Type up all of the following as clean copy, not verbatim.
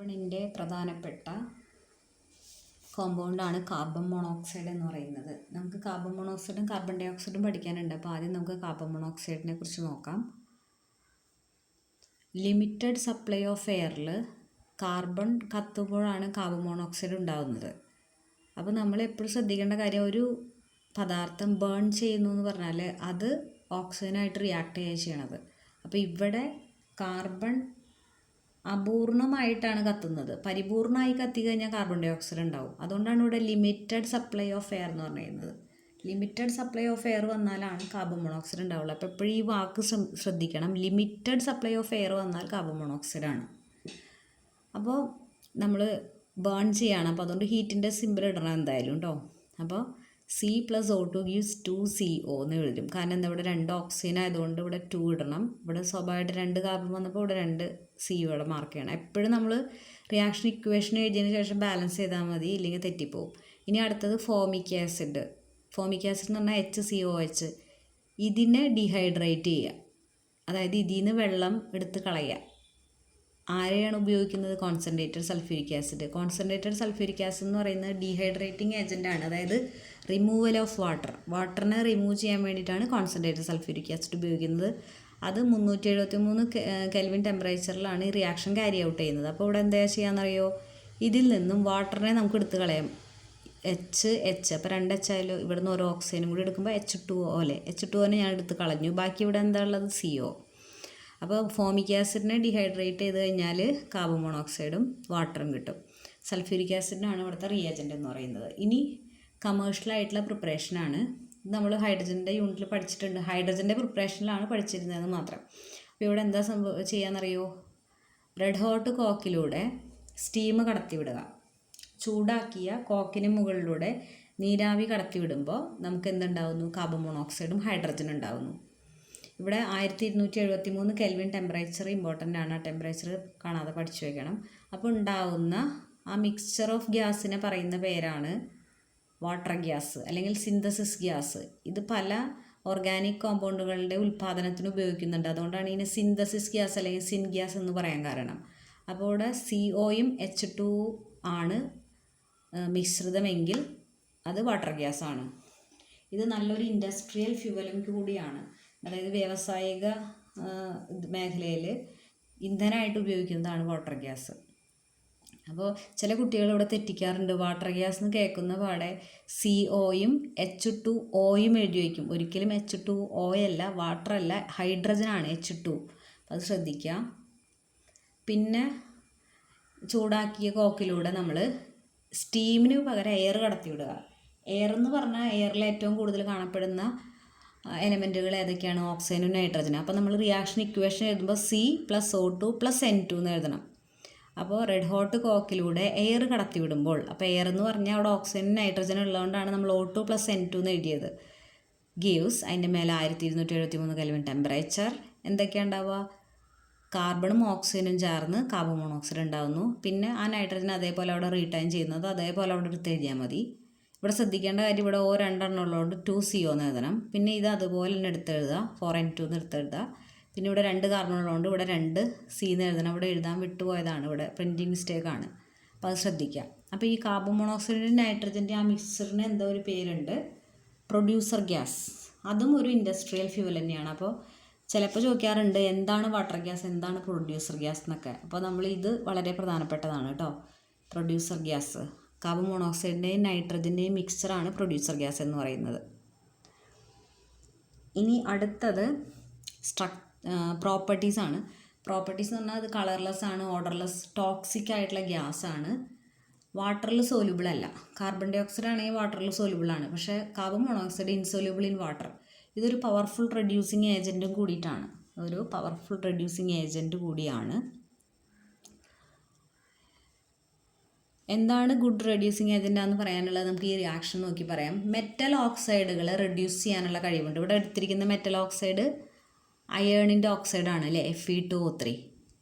കാർബണിൻ്റെ പ്രധാനപ്പെട്ട കോമ്പൗണ്ടാണ് carbon monoxide എന്ന് പറയുന്നത്. നമുക്ക് കാർബൺ മോണോക്സൈഡും കാർബൺ ഡൈ ഓക്സൈഡും പഠിക്കാനുണ്ട്. അപ്പോൾ ആദ്യം നമുക്ക് കാർബൺ മോണോക്സൈഡിനെ കുറിച്ച് നോക്കാം. ലിമിറ്റഡ് സപ്ലൈ ഓഫ് എയറിൽ കാർബൺ കത്തുമ്പോഴാണ് കാർബൺ മോണോക്സൈഡ് ഉണ്ടാകുന്നത്. അപ്പോൾ നമ്മൾ എപ്പോഴും ശ്രദ്ധിക്കേണ്ട കാര്യം, ഒരു പദാർത്ഥം ബേൺ ചെയ്യുന്നു എന്ന് പറഞ്ഞാൽ അത് ഓക്സിജനായിട്ട് റിയാക്ട് ചെയ്യുക ചെയ്യണത്. അപ്പോൾ ഇവിടെ കാർബൺ അപൂർണമായിട്ടാണ് കത്തുന്നത്. പരിപൂർണമായി കത്തിക്കഴിഞ്ഞാൽ കാർബൺ ഡൈ ഓക്സൈഡ് ഉണ്ടാവും. അതുകൊണ്ടാണ് ഇവിടെ ലിമിറ്റഡ് സപ്ലൈ ഓഫ് എയർ എന്ന് പറയുന്നത്. ലിമിറ്റഡ് സപ്ലൈ ഓഫ് എയർ വന്നാലാണ് കാർബൺ മോണോക്സൈഡ് ഉണ്ടാവുള്ളൂ. അപ്പോൾ എപ്പോഴും ഈ വാക്ക് ശ്രദ്ധിക്കണം. ലിമിറ്റഡ് സപ്ലൈ ഓഫ് എയർ വന്നാൽ കാർബൺ മോണോക്സൈഡ് ആണ്. അപ്പോൾ നമ്മൾ ബേൺ ചെയ്യാണ്. അപ്പോൾ അതുകൊണ്ട് ഹീറ്റിൻ്റെ സിമ്പിൾ ഇടണം എന്തായാലും കേട്ടോ. അപ്പോൾ C+O2 gives 2CO എന്ന് എഴുതും. കാരണം എന്താ, ഇവിടെ 2 ഓക്സിജൻ ആയതുകൊണ്ട് ഇവിടെ 2 ഇടണം. ഇവിടെ സ്വാഭാവികമായിട്ട് 2 കാർബൺ വന്നപ്പോൾ ഇവിടെ 2 C ഇവിടെ മാർക്ക് ചെയ്യണം. എപ്പോഴും നമ്മൾ റിയാക്ഷൻ ഇക്വേഷൻ എഴുതിയതിന് ശേഷം ബാലൻസ് ചെയ്താൽ മതി, ഇല്ലെങ്കിൽ തെറ്റിപ്പോവും. ഇനി അടുത്തത് ഫോമിക് ആസിഡ്. ഫോമിക് ആസിഡ് എന്ന് പറഞ്ഞാൽ HCOH. ഇതിനെ ഡീഹൈഡ്രേറ്റ് ചെയ്യുക, അതായത് ഇതിൽ നിന്ന് വെള്ളം എടുത്ത് കളയുക. ആരെയാണ് ഉപയോഗിക്കുന്നത്? Concentrated sulphuric acid. Concentrated sulphuric acid എന്ന് പറയുന്നത് ഡീഹൈഡ്രേറ്റിംഗ് ഏജൻ്റാണ്. അതായത് റിമൂവൽ ഓഫ് വാട്ടറിനെ റിമൂവ് ചെയ്യാൻ വേണ്ടിയിട്ടാണ് കോൺസെൻട്രേറ്റഡ് സൾഫ്യൂരിക് ആസിഡ് ഉപയോഗിക്കുന്നത്. അത് 373 കെൽവിൻ ടെമ്പറേച്ചറിലാണ് ഈ റിയാക്ഷൻ ക്യാരി ഔട്ട് ചെയ്യുന്നത്. അപ്പോൾ ഇവിടെ എന്താ ചെയ്യാമെന്നറിയോ? ഇതിൽ നിന്നും വാട്ടറിനെ നമുക്ക് എടുത്ത് കളയാം. H അപ്പോൾ 2H ആയാലും ഇവിടുന്ന് ഓരോ ഓക്സിജനും കൂടി എടുക്കുമ്പോൾ H2O അല്ലേ. H2Oനെ ഞാൻ എടുത്ത് കളഞ്ഞു. ബാക്കി ഇവിടെ എന്താ ഉള്ളത്? CO. അപ്പോൾ ഫോമിക് ആസിഡിനെ ഡീഹൈഡ്രേറ്റ് ചെയ്ത് കഴിഞ്ഞാൽ കാർബൺ മോണോക്സൈഡും വാട്ടറും കിട്ടും. സൾഫ്യൂരിക് ആസിഡിനാണ് ഇവിടുത്തെ റിയേജൻ്റ് എന്ന് പറയുന്നത്. ഇനി കമേഴ്ഷ്യലായിട്ടുള്ള പ്രിപ്പറേഷനാണ്. നമ്മൾ ഹൈഡ്രജൻ്റെ യൂണിറ്റിൽ പഠിച്ചിട്ടുണ്ട്. ഹൈഡ്രജൻ്റെ പ്രിപ്പറേഷനിലാണ് പഠിച്ചിരുന്നതെന്ന് മാത്രം. അപ്പോൾ ഇവിടെ എന്താ ചെയ്യാന്നറിയോ? റെഡ് ഹോട്ട് കോക്കിലൂടെ സ്റ്റീം കടത്തിവിടുക. ചൂടാക്കിയ കോക്കിന് മുകളിലൂടെ നീരാവി കടത്തിവിടുമ്പോൾ നമുക്ക് എന്തുണ്ടാവുന്നു? കാർബൺ മോണോക്സൈഡും ഹൈഡ്രജനും ഉണ്ടാകുന്നു. ഇവിടെ 1273 കെൽവിൻ ടെമ്പറേച്ചർ ഇമ്പോർട്ടൻ്റ് ആണ്. ആ ടെമ്പറേച്ചർ കാണാതെ പഠിച്ചു വയ്ക്കണം. അപ്പോൾ ഉണ്ടാവുന്ന ആ മിക്സ്ചർ ഓഫ് ഗ്യാസിനെ പറയുന്ന പേരാണ് വാട്ടർ ഗ്യാസ് അല്ലെങ്കിൽ സിന്തസിസ് ഗ്യാസ്. ഇത് പല ഓർഗാനിക് കോമ്പൗണ്ടുകളുടെ ഉൽപ്പാദനത്തിന് ഉപയോഗിക്കുന്നുണ്ട്. അതുകൊണ്ടാണ് ഇതിനെ സിന്തസിസ് ഗ്യാസ് അല്ലെങ്കിൽ സിൻ ഗ്യാസ് എന്ന് പറയാൻ കാരണം. അപ്പോൾ ഇവിടെ COയും H2 ആണ് മിശ്രിതമെങ്കിൽ അത് വാട്ടർ ഗ്യാസ് ആണ്. ഇത് നല്ലൊരു ഇൻഡസ്ട്രിയൽ ഫ്യൂവലും കൂടിയാണ്. അതായത് വ്യാവസായിക മേഖലയിൽ ഇന്ധനമായിട്ട് ഉപയോഗിക്കുന്നതാണ് വാട്ടർ ഗ്യാസ്. അപ്പോൾ ചില കുട്ടികൾ ഇവിടെ തെറ്റിക്കാറുണ്ട്. വാട്ടർ ഗ്യാസ് എന്ന് കേൾക്കുന്ന പാടെ COയും H2Oയും എഴുതി വയ്ക്കും. ഒരിക്കലും H2O അല്ല, വാട്ടർ അല്ല, ഹൈഡ്രജനാണ് H2. അത് ശ്രദ്ധിക്കുക. പിന്നെ ചൂടാക്കിയ കോക്കിലൂടെ നമ്മൾ സ്റ്റീമിന് പകരം എയർ കടത്തിവിടുക. എയർ എന്ന് പറഞ്ഞാൽ എയറിൽ ഏറ്റവും കൂടുതൽ കാണപ്പെടുന്ന എലമെൻറ്റുകൾ ഏതൊക്കെയാണ്? ഓക്സിജനും നൈട്രജനും. അപ്പോൾ നമ്മൾ റിയാക്ഷൻ ഇക്വേഷൻ എഴുതുമ്പോൾ C+O2 + N2 എന്ന് എഴുതണം. അപ്പോൾ റെഡ് ഹോട്ട് കോക്കിലൂടെ എയർ കടത്തിവിടുമ്പോൾ, അപ്പോൾ എയർ എന്ന് പറഞ്ഞാൽ അവിടെ ഓക്സിജനും നൈട്രജനും ഉള്ളതുകൊണ്ടാണ് നമ്മൾ O2 + N2 എന്ന് എഴുതിയത്. ഗീവ്സ് അതിൻ്റെ മേലെ 1273 കെൽവിൻ ടെമ്പറേച്ചർ. എന്തൊക്കെയാണ് ഉണ്ടാവുക? കാർബണും ഓക്സിജനും ചേർന്ന് കാർബൺ മോണോക്സൈഡ് ഉണ്ടാകുന്നു. പിന്നെ ആ നൈട്രജൻ അതേപോലെ അവിടെ റീടൈൻ ചെയ്യുന്നത് അതേപോലെ അവിടെ എടുത്ത് എഴുതിയാൽ മതി. ഇവിടെ ശ്രദ്ധിക്കേണ്ട കാര്യം, ഇവിടെ രണ്ടെണ്ണം ഉള്ളതുകൊണ്ട് 2CO എന്ന് എഴുതണം. പിന്നെ ഇത് അതുപോലെ തന്നെ എടുത്തെഴുതുക, 4N2 എന്ന് എടുത്തെഴുതുക. പിന്നെ ഇവിടെ 2 കാർബൺ ഉള്ളതുകൊണ്ട് ഇവിടെ 2C എന്ന് എഴുതണം. ഇവിടെ എഴുതാൻ വിട്ടുപോയതാണ്, ഇവിടെ പ്രിൻറ്റിങ് മിസ്റ്റേക്കാണ്. അപ്പോൾ അത് ശ്രദ്ധിക്കുക. അപ്പോൾ ഈ കാർബൺ മോണോക്സൈഡിൻ്റെ നൈട്രജൻ്റെ ആ മിക്സറിന് എന്തോ ഒരു പേരുണ്ട്, പ്രൊഡ്യൂസർ ഗ്യാസ്. അതും ഒരു ഇൻഡസ്ട്രിയൽ ഫ്യൂവൽ തന്നെയാണ്. അപ്പോൾ ചിലപ്പോൾ ചോദിക്കാറുണ്ട് എന്താണ് വാട്ടർ ഗ്യാസ്, എന്താണ് പ്രൊഡ്യൂസർ ഗ്യാസ് എന്നൊക്കെ. അപ്പോൾ നമ്മൾ ഇത് വളരെ പ്രധാനപ്പെട്ടതാണ് കേട്ടോ. പ്രൊഡ്യൂസർ ഗ്യാസ് കാർബൺ മോണോക്സൈഡിൻ്റെയും നൈട്രജൻ്റെയും മിക്സ്ചറാണ് പ്രൊഡ്യൂസർ ഗ്യാസ് എന്ന് പറയുന്നത്. ഇനി അടുത്തത് പ്രോപ്പർട്ടീസാണ്. പ്രോപ്പർട്ടീസ് എന്ന് പറഞ്ഞാൽ അത് കളർലെസ് ആണ്, ഓർഡർലെസ്, ടോക്സിക് ആയിട്ടുള്ള ഗ്യാസ് ആണ്. വാട്ടറിൽ സോല്യൂബിൾ അല്ല. കാർബൺ ഡൈ ഓക്സൈഡ് ആണെങ്കിൽ വാട്ടറിൽ സോല്യൂബിൾ ആണ്. പക്ഷേ carbon monoxide insoluble in water. ഇതൊരു പവർഫുൾ റെഡ്യൂസിങ് ഏജൻറ്റും കൂടിയിട്ടാണ്. എന്താണ് ഗുഡ് റെഡ്യൂസിങ് ഏജൻ്റാന്ന് പറയാനുള്ളത്? നമുക്ക് ഈ റിയാക്ഷൻ നോക്കി പറയാം. മെറ്റൽ ഓക്സൈഡുകൾ റെഡ്യൂസ് ചെയ്യാനുള്ള കഴിവുണ്ട്. ഇവിടെ എടുത്തിരിക്കുന്ന മെറ്റൽ ഓക്സൈഡ് അയേണിൻ്റെ ഓക്സൈഡാണ് അല്ലേ, Fe2O3.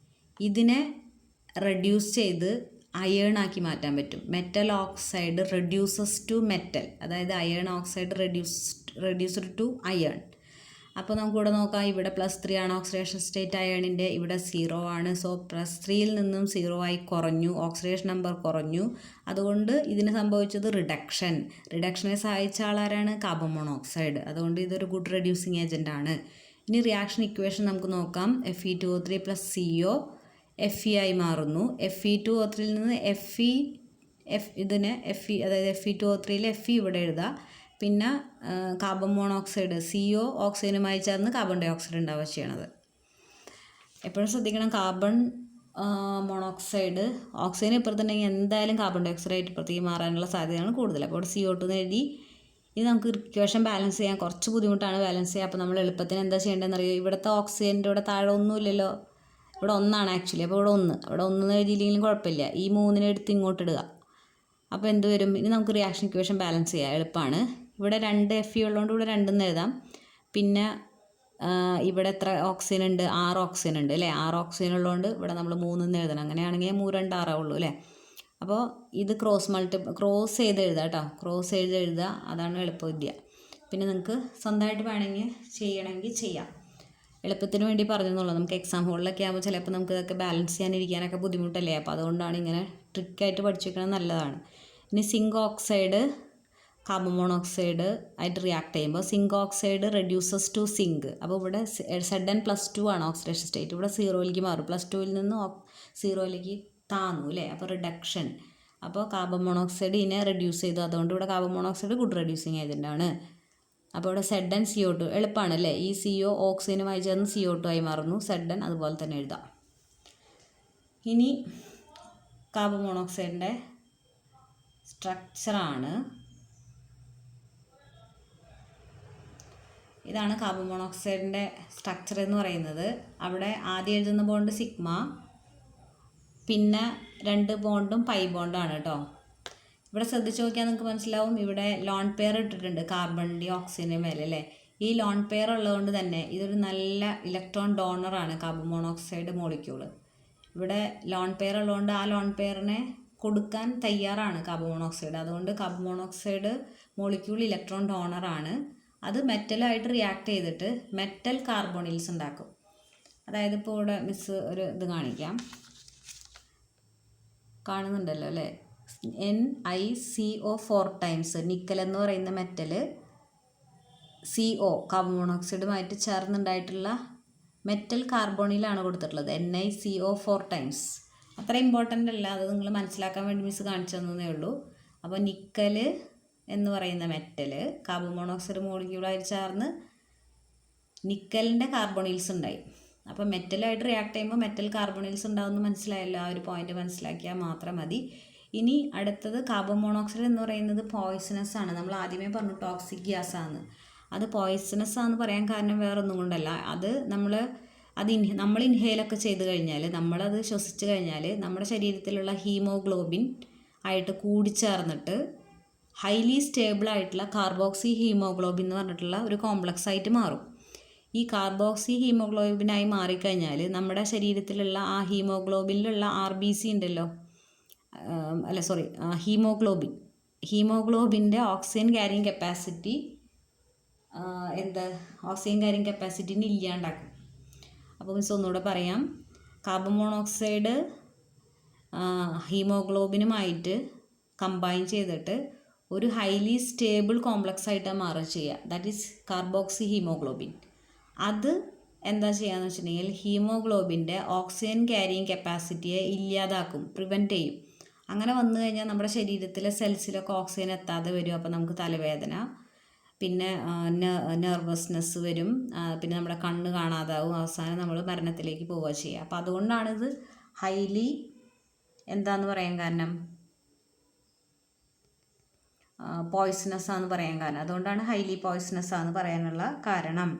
ഇതിനെ റെഡ്യൂസ് ചെയ്ത് അയേൺ ആക്കി മാറ്റാൻ പറ്റും. Metal oxide reduces to metal, അതായത് iron oxide reduced to iron. അപ്പോൾ നമുക്കിവിടെ നോക്കാം, ഇവിടെ +3 ആണ് ഓക്സിഡേഷൻ സ്റ്റേറ്റ് അയണിൻ്റെ, ഇവിടെ 0 ആണ്. സോ +3യിൽ നിന്നും 0 ആയി കുറഞ്ഞു, ഓക്സിഡേഷൻ നമ്പർ കുറഞ്ഞു. അതുകൊണ്ട് ഇതിന് സംഭവിച്ചത് റിഡക്ഷനെ സഹായിച്ച ആളാരാണ്? Carbon monoxide. അതുകൊണ്ട് ഇതൊരു ഗുഡ് റെഡ്യൂസിങ് ഏജൻ്റ് ആണ്. ഇനി റിയാക്ഷൻ ഇക്വേഷൻ നമുക്ക് നോക്കാം. Fe2O3 + CO Fe ആയി മാറുന്നു. Fe2O3യിൽ നിന്ന് ഇതിനെ Fe, അതായത് Fe2O3യിൽ Fe ഇവിടെ എഴുതാം. പിന്നെ കാർബൺ മോണോക്സൈഡ് CO ഓക്സിജനുമായി ചേർന്ന് കാർബൺ ഡൈ ഓക്സൈഡ് ഉണ്ടാവുക ചെയ്യണത്. എപ്പോഴും ശ്രദ്ധിക്കണം, കാർബൺ മോണോക്സൈഡ് ഓക്സിജൻ ഇപ്പുറത്തുണ്ടെങ്കിൽ എന്തായാലും കാർബൺ ഡൈ ഓക്സൈഡ് ആയിട്ട് ഇപ്പുറത്തേക്ക് മാറാനുള്ള സാധ്യതയാണ് കൂടുതൽ. അപ്പോൾ CO2 എന്ന് എഴുതി. ഇനി നമുക്ക് ഇക്വേഷൻ ബാലൻസ് ചെയ്യാൻ കുറച്ച് ബുദ്ധിമുട്ടാണ് ബാലൻസ് ചെയ്യുക. അപ്പോൾ നമ്മൾ എളുപ്പത്തിന് എന്താ ചെയ്യേണ്ടതെന്ന് അറിയുമോ? ഇവിടുത്തെ ഓക്സിജൻ്റെ ഇവിടെ താഴെ ഒന്നുമില്ലല്ലോ, ഇവിടെ 1 ആക്ച്വലി. അപ്പോൾ ഇവിടെ 1 എഴുതിയില്ലെങ്കിലും കുഴപ്പമില്ല. ഈ 3 എടുത്ത് ഇങ്ങോട്ട് ഇടുക. അപ്പോൾ എന്ത് വരും? ഇനി നമുക്ക് റിയാക്ഷൻ ഇക്വേഷൻ ബാലൻസ് ചെയ്യാം, എളുപ്പമാണ്. ഇവിടെ 2 Fe ഉള്ളതുകൊണ്ട് ഇവിടെ 2 എന്ന് എഴുതാം. പിന്നെ ഇവിടെ എത്ര ഓക്സിജൻ ഉണ്ട്? 6 ഓക്സിജൻ ഉണ്ട് അല്ലേ? 6 ഓക്സിജൻ ഉള്ളതുകൊണ്ട് ഇവിടെ നമ്മൾ 3 എന്ന് എഴുതണം. അങ്ങനെയാണെങ്കിൽ 3 2 6 ഉള്ളൂ അല്ലേ? അപ്പോൾ ഇത് ക്രോസ് ചെയ്ത് എഴുതുക കേട്ടോ, ക്രോസ് ചെയ്ത് എഴുതുക, അതാണ് എളുപ്പവിദ്യ. പിന്നെ നിങ്ങൾക്ക് സ്വന്തമായിട്ട് വേണമെങ്കിൽ ചെയ്യണമെങ്കിൽ ചെയ്യാം. എളുപ്പത്തിന് വേണ്ടി പറഞ്ഞെന്നുള്ളൂ. നമുക്ക് എക്സാം ഹോളിലൊക്കെ ആകുമ്പോൾ ചിലപ്പോൾ നമുക്ക് ഇതൊക്കെ ബാലൻസ് ചെയ്യാനിരിക്കാനൊക്കെ ബുദ്ധിമുട്ടല്ലേ? അപ്പോൾ അതുകൊണ്ടാണ് ഇങ്ങനെ ട്രിക്കായിട്ട് പഠിച്ചു വെക്കുന്നത്, നല്ലതാണ്. ഇനി സിങ്ക് ഓക്സൈഡ് കാർബൺ മോണോക്സൈഡ് ആയിട്ട് റിയാക്ട് ചെയ്യുമ്പോൾ zinc oxide reduces to zinc. അപ്പോൾ ഇവിടെ Zn+2 ആണ് ഓക്സിഡേഷൻ സ്റ്റേറ്റ്. ഇവിടെ 0യിലേക്ക് മാറും. +2യിൽ നിന്ന് 0യിലേക്ക് താന്നു അല്ലേ? അപ്പോൾ റിഡക്ഷൻ. അപ്പോൾ കാർബൺ മോണോക്സൈഡ് ഇതിനെ റെഡ്യൂസ് ചെയ്തു. അതുകൊണ്ട് ഇവിടെ carbon monoxide good reducing agent ആണ്. അപ്പോൾ ഇവിടെ Zn CO2 എളുപ്പമാണ് അല്ലേ? ഈ CO ഓക്സിജനുമായി ചേർന്ന് CO2 ആയി മാറുന്നു. Zn അതുപോലെ തന്നെ എഴുതാം. ഇനി കാർബൺ മോണോക്സൈഡിൻ്റെ സ്ട്രക്ചറാണ്. ഇതാണ് കാർബൺ മോണോക്സൈഡിൻ്റെ സ്ട്രക്ചർ എന്ന് പറയുന്നത്. അവിടെ ആദ്യം എഴുതുന്ന ബോണ്ട് സിഗ്മ, പിന്നെ 2 ബോണ്ടും പൈ ബോണ്ടാണ് കേട്ടോ. ഇവിടെ ശ്രദ്ധിച്ച് നോക്കിയാൽ നിങ്ങൾക്ക് മനസ്സിലാവും, ഇവിടെ ലോൺ പെയർ ഇട്ടിട്ടുണ്ട് കാർബണിൻ്റെ ഓക്സിജൻ്റെ മേലെ അല്ലേ? ഈ ലോൺ പെയർ ഉള്ളതുകൊണ്ട് തന്നെ ഇതൊരു നല്ല ഇലക്ട്രോൺ ഡോണറാണ് കാർബൺ മോണോക്സൈഡ് മോളിക്യൂള്. ഇവിടെ ലോൺ പെയർ ഉള്ളതുകൊണ്ട് ആ ലോൺ പെയറിനെ കൊടുക്കാൻ തയ്യാറാണ് കാർബൺ മോണോക്സൈഡ്. അതുകൊണ്ട് കാർബൺ മോണോക്സൈഡ് മോളിക്യൂൾ ഇലക്ട്രോൺ ഡോണറാണ്. അത് മെറ്റലായിട്ട് റിയാക്ട് ചെയ്തിട്ട് മെറ്റൽ കാർബോണിൽസ് ഉണ്ടാക്കും. അതായത് ഇപ്പോൾ ഇവിടെ മിസ് ഒരു ഇത് കാണിക്കാം, കാണുന്നുണ്ടല്ലോ അല്ലേ? NiCO4 ടൈംസ് നിക്കൽ എന്ന് പറയുന്ന മെറ്റൽ CO കാർബൺ മോണോക്സൈഡുമായിട്ട് ചേർന്നുണ്ടായിട്ടുള്ള മെറ്റൽ കാർബോണിലാണ് കൊടുത്തിട്ടുള്ളത്. NiCO4 times. അത്ര ഇമ്പോർട്ടൻ്റ് അല്ല, അത് നിങ്ങൾ മനസ്സിലാക്കാൻ വേണ്ടി മിസ് കാണിച്ചു തന്നേ ഉള്ളൂ. അപ്പോൾ നിക്കൽ എന്ന് പറയുന്ന മെറ്റൽ കാർബൺ മോണോക്സൈഡ് മോളിക്യൂളായിട്ട് ചേർന്ന് നിക്കലിൻ്റെ കാർബോണിൽസ് ഉണ്ടായി. അപ്പോൾ മെറ്റലായിട്ട് റിയാക്ട് ചെയ്യുമ്പോൾ മെറ്റൽ കാർബോണിൽസ് ഉണ്ടാവുമെന്ന് മനസ്സിലായല്ലോ. ആ ഒരു പോയിന്റ് മനസ്സിലാക്കിയാൽ മാത്രം മതി. ഇനി അടുത്തത് കാർബൺ മോണോക്സൈഡ് എന്ന് പറയുന്നത് പോയ്സണസ് ആണ്. നമ്മൾ ആദ്യമേ പറഞ്ഞു ടോക്സിക് ഗ്യാസ് ആണ്. അത് പോയ്സണസ് ആണെന്ന് പറയാൻ കാരണം വേറെ ഒന്നും കൊണ്ടല്ല, അത് നമ്മൾ ഇൻഹെയിലൊക്കെ ചെയ്ത് കഴിഞ്ഞാൽ, നമ്മളത് ശ്വസിച്ച് കഴിഞ്ഞാൽ നമ്മുടെ ശരീരത്തിലുള്ള ഹീമോഗ്ലോബിൻ ആയിട്ട് കൂടിച്ചേർന്നിട്ട് ഹൈലി സ്റ്റേബിൾ ആയിട്ടുള്ള കാർബോക്സി ഹീമോഗ്ലോബിൻ എന്ന് പറഞ്ഞിട്ടുള്ള ഒരു കോംപ്ലക്സ് ആയിട്ട് മാറും. ഈ കാർബോക്സി ഹീമോഗ്ലോബിനായി മാറിക്കഴിഞ്ഞാൽ നമ്മുടെ ശരീരത്തിലുള്ള ആ ഹീമോഗ്ലോബിനിലുള്ള RBC ഉണ്ടല്ലോ, ഹീമോഗ്ലോബിൻ്റെ oxygen carrying capacity oxygen carrying കപ്പാസിറ്റിനെ ഇല്ലാണ്ടാക്കും. അപ്പോൾ മിസ് ഒന്നുകൂടെ പറയാം, കാർബൺ മോണോക്സൈഡ് ഹീമോഗ്ലോബിനുമായിട്ട് കമ്പൈൻ ചെയ്തിട്ട് ഒരു ഹൈലി സ്റ്റേബിൾ കോംപ്ലക്സ് ആയിട്ടാണ് മാറുക ചെയ്യുക. That is carboxy haemoglobin. അത് എന്താ ചെയ്യുകയെന്ന് വെച്ചിട്ടുണ്ടെങ്കിൽ ഹീമോഗ്ലോബിൻ്റെ ഓക്സിജൻ ക്യാരിങ് കപ്പാസിറ്റിയെ ഇല്ലാതാക്കും, പ്രിവെൻറ്റ് ചെയ്യും. അങ്ങനെ വന്നു കഴിഞ്ഞാൽ നമ്മുടെ ശരീരത്തിലെ സെൽസിലൊക്കെ ഓക്സിജൻ എത്താതെ വരും. അപ്പോൾ നമുക്ക് തലവേദന, പിന്നെ നെർവസ്നെസ് വരും, പിന്നെ നമ്മുടെ കണ്ണ് കാണാതാവും, അവസാനം നമ്മൾ മരണത്തിലേക്ക് പോവുക ചെയ്യുക. അപ്പോൾ അതുകൊണ്ടാണിത് ഹൈലി എന്താന്ന് പറയാൻ കാരണം, പോയ്സണസ് ആണെന്ന് പറയാൻ കാരണം. അതുകൊണ്ടാണ് ഹൈലി പോയ്സണസ് ആണെന്ന് പറയാനുള്ള കാരണം.